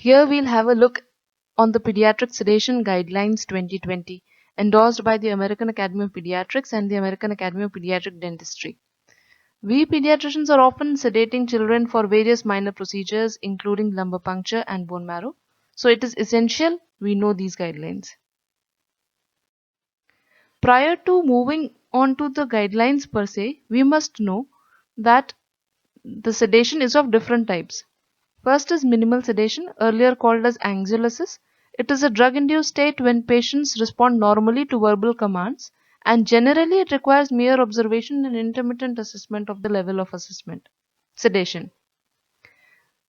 Here we'll have a look on the Pediatric Sedation Guidelines 2020, endorsed by the American Academy of Pediatrics and the American Academy of Pediatric Dentistry. We pediatricians are often sedating children for various minor procedures, including lumbar puncture and bone marrow. So it is essential we know these guidelines. Prior to moving on to the guidelines per se, we must know that the sedation is of different types. First is minimal sedation, earlier called as anxiolysis. It is a drug-induced state when patients respond normally to verbal commands, and generally it requires mere observation and intermittent assessment of the level of sedation.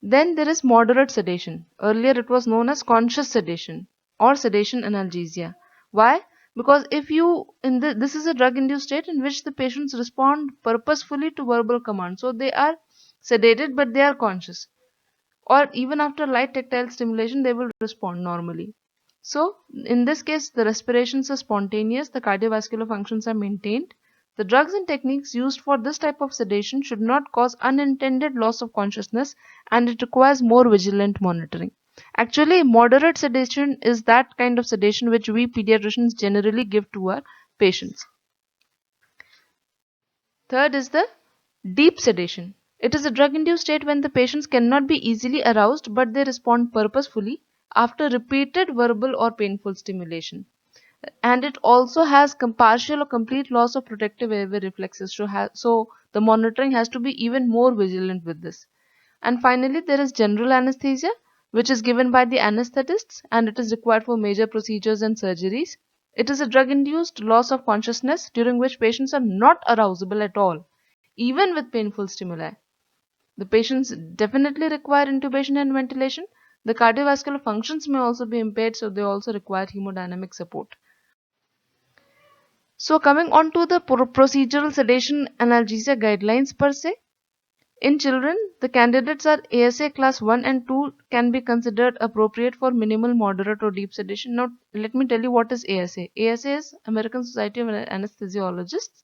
Then there is moderate sedation. Earlier it was known as conscious sedation or sedation analgesia. Why? Because if you this is a drug induced state in which the patients respond purposefully to verbal commands. So they are sedated but they are conscious. Or even after light tactile stimulation they will respond normally. So in this case the respirations are spontaneous, the cardiovascular functions are maintained. The drugs and techniques used for this type of sedation should not cause unintended loss of consciousness, and it requires more vigilant monitoring. Actually, moderate sedation is that kind of sedation which we pediatricians generally give to our patients. Third is the deep sedation. It is a drug-induced state when the patients cannot be easily aroused but they respond purposefully after repeated verbal or painful stimulation. And it also has partial or complete loss of protective airway reflexes, so the monitoring has to be even more vigilant with this. And finally there is general anesthesia, which is given by the anesthetists, and it is required for major procedures and surgeries. It is a drug induced loss of consciousness during which patients are not arousable at all, even with painful stimuli. The patients definitely require intubation and ventilation. The cardiovascular functions may also be impaired, so they also require hemodynamic support. So coming on to the procedural sedation analgesia guidelines per se, in children, the candidates are ASA class 1 and 2 can be considered appropriate for minimal, moderate or deep sedation. Now let me tell you what is ASA. ASA is American Society of Anesthesiologists,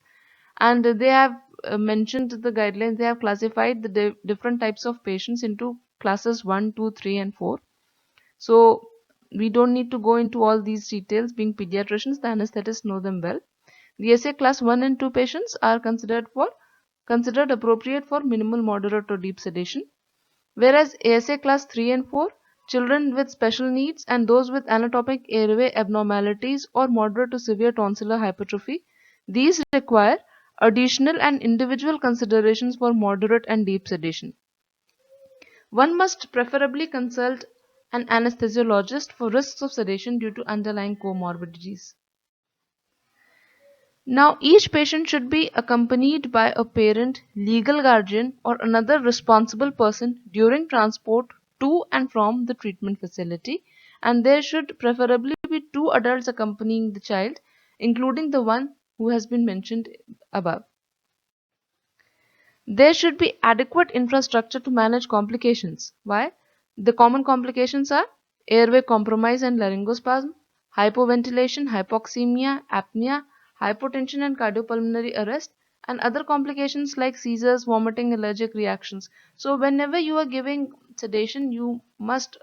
and they have mentioned the guidelines. They have classified the different types of patients into classes 1, 2, 3 and 4. So we don't need to go into all these details. Being pediatricians, the anesthetists know them well. The ASA class 1 and 2 patients are considered appropriate for minimal, moderate or deep sedation, whereas ASA class 3 and 4, children with special needs and those with anatomic airway abnormalities or moderate to severe tonsillar hypertrophy, these require additional and individual considerations for moderate and deep sedation. One must preferably consult an anesthesiologist for risks of sedation due to underlying comorbidities. Now, each patient should be accompanied by a parent, legal guardian, or another responsible person during transport to and from the treatment facility, and there should preferably be 2 adults accompanying the child, including the one who has been mentioned above. There should be adequate infrastructure to manage complications. Why? The common complications are airway compromise and laryngospasm, hypoventilation, hypoxemia, apnea, hypotension and cardiopulmonary arrest, and other complications like seizures, vomiting, allergic reactions. So whenever you are giving sedation, you must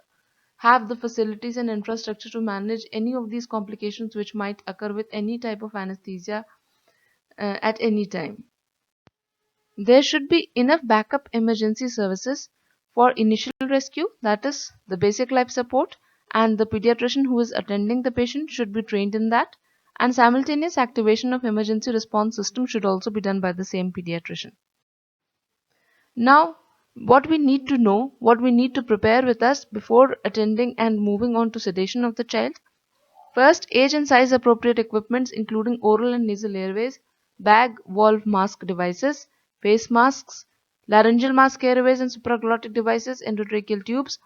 have the facilities and infrastructure to manage any of these complications which might occur with any type of anesthesia at any time. There should be enough backup emergency services for initial rescue, that is, the basic life support, and the pediatrician who is attending the patient should be trained in that, and simultaneous activation of emergency response system should also be done by the same pediatrician. Now, what we need to prepare with us before attending and moving on to sedation of the child. First, age and size appropriate equipments including oral and nasal airways, bag valve mask devices, face masks, laryngeal mask airways and supraglottic devices, endotracheal tubes,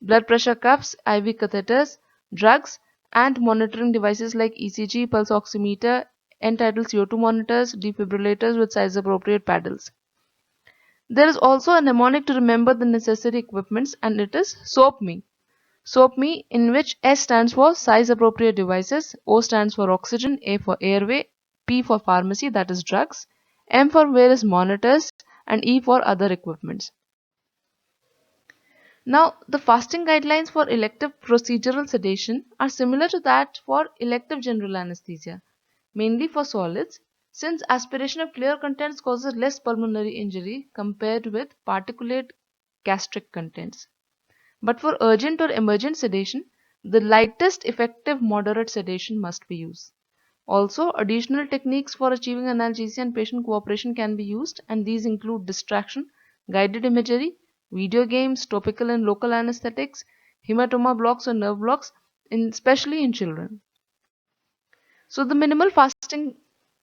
blood pressure cuffs, IV catheters, drugs, and monitoring devices like ECG, pulse oximeter, end-tidal CO2 monitors, defibrillators with size appropriate paddles. There is also a mnemonic to remember the necessary equipments, and it is SOAP-ME. SOAP-ME, in which S stands for size appropriate devices, O stands for oxygen, A for airway, P for pharmacy, that is drugs, M for various monitors, and E for other equipments. Now, the fasting guidelines for elective procedural sedation are similar to that for elective general anesthesia, mainly for solids, since aspiration of clear contents causes less pulmonary injury compared with particulate gastric contents. But for urgent or emergent sedation, the lightest effective moderate sedation must be used. Also, additional techniques for achieving analgesia and patient cooperation can be used, and these include distraction, guided imagery, video games, topical and local anesthetics, hematoma blocks or nerve blocks, especially in children. So, the minimal fasting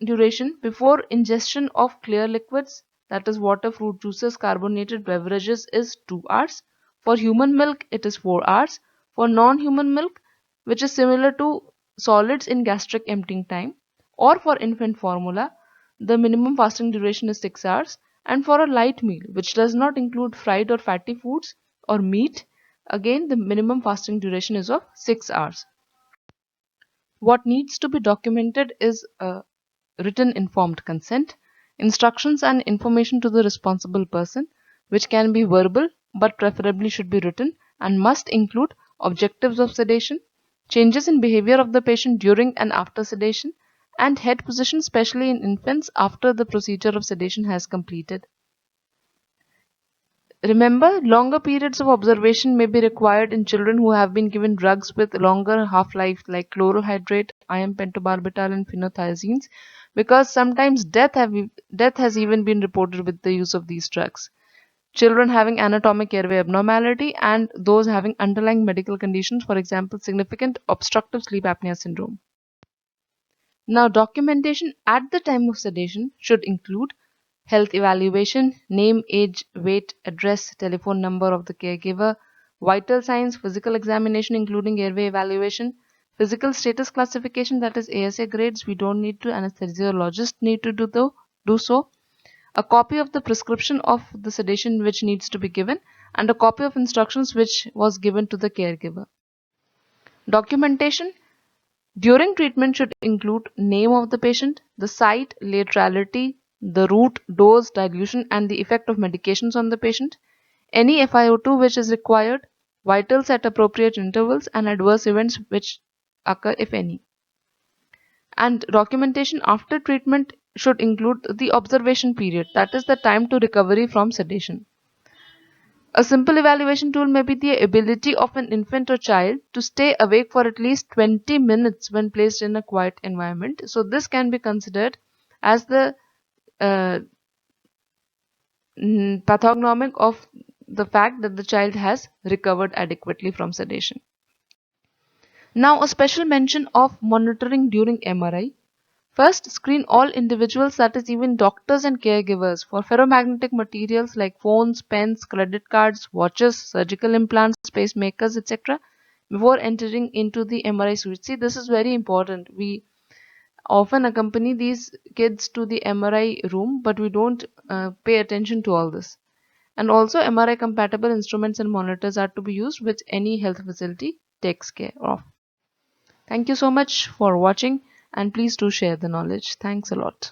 duration before ingestion of clear liquids, that is, water, fruit juices, carbonated beverages, is 2 hours. For human milk, it is 4 hours. For non human milk, which is similar to solids in gastric emptying time, or for infant formula, the minimum fasting duration is 6 hours. And for a light meal, which does not include fried or fatty foods or meat, again the minimum fasting duration is of 6 hours. What needs to be documented is a written informed consent, instructions and information to the responsible person, which can be verbal but preferably should be written, and must include objectives of sedation, changes in behavior of the patient during and after sedation, and head position, especially in infants after the procedure of sedation has completed. Remember, longer periods of observation may be required in children who have been given drugs with longer half-life like chloral hydrate, IM pentobarbital, and phenothiazines, because sometimes death has even been reported with the use of these drugs. Children having anatomic airway abnormality and those having underlying medical conditions, for example, significant obstructive sleep apnea syndrome. Now, documentation at the time of sedation should include health evaluation, name, age, weight, address, telephone number of the caregiver, vital signs, physical examination including airway evaluation, physical status classification, that is ASA grades. We don't need to, anesthesiologist need to do so. A copy of the prescription of the sedation which needs to be given, and a copy of instructions which was given to the caregiver. Documentation during treatment should include name of the patient, the site, laterality, the route, dose, dilution, and the effect of medications on the patient, any FiO2 which is required, vitals at appropriate intervals, and adverse events which occur if any. And documentation after treatment should include the observation period, that is the time to recovery from sedation. A simple evaluation tool may be the ability of an infant or child to stay awake for at least 20 minutes when placed in a quiet environment. So, this can be considered as the uh, pathognomic of the fact that the child has recovered adequately from sedation. Now, a special mention of monitoring during MRI. First, screen all individuals, that is even doctors and caregivers, for ferromagnetic materials like phones, pens, credit cards, watches, surgical implants, pacemakers, etc. before entering into the MRI suite. See, this is very important. We often accompany these kids to the MRI room, but we don't pay attention to all this. And also, MRI compatible instruments and monitors are to be used, which any health facility takes care of. Thank you so much for watching, and please do share the knowledge. Thanks a lot.